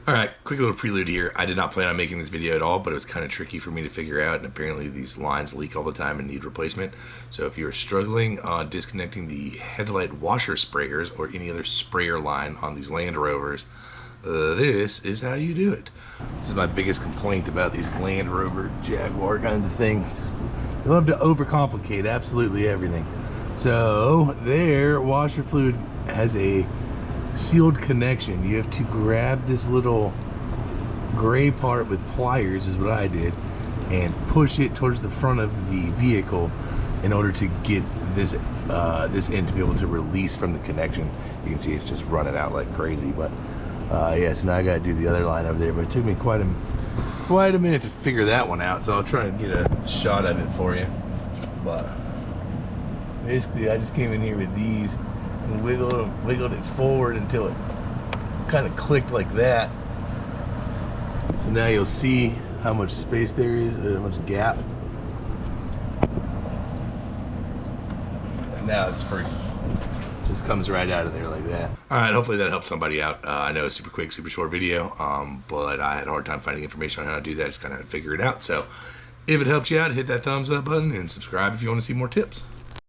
Alright, quick little prelude here. I did not plan on making this video at all, but it was kind of tricky for me to figure out, and apparently these lines leak all the time and need replacement. So if you're struggling on disconnecting the headlight washer sprayers or any other sprayer line on these Land Rovers, this is how you do it. This is my biggest complaint about these Land Rover Jaguar kind of things. They love to overcomplicate absolutely everything. So their washer fluid has a sealed connection. You have to grab this little gray part with pliers, is what I did, and push it towards the front of the vehicle in order to get this this end to be able to release from the connection. You can see it's just running out like crazy, but yeah, so now I gotta do the other line over there, but it took me quite a minute to figure that one out, so I'll try and get a shot of it for you. But basically I just came in here with these and wiggled it forward until it kind of clicked like that. So now you'll see how much space there is, how much gap. And now it's free. Just comes right out of there like that. Alright, hopefully that helps somebody out. I know it's a super quick, super short video, but I had a hard time finding information on how to do that. Just kind of figure it out. So if it helped you out, hit that thumbs up button and subscribe if you want to see more tips.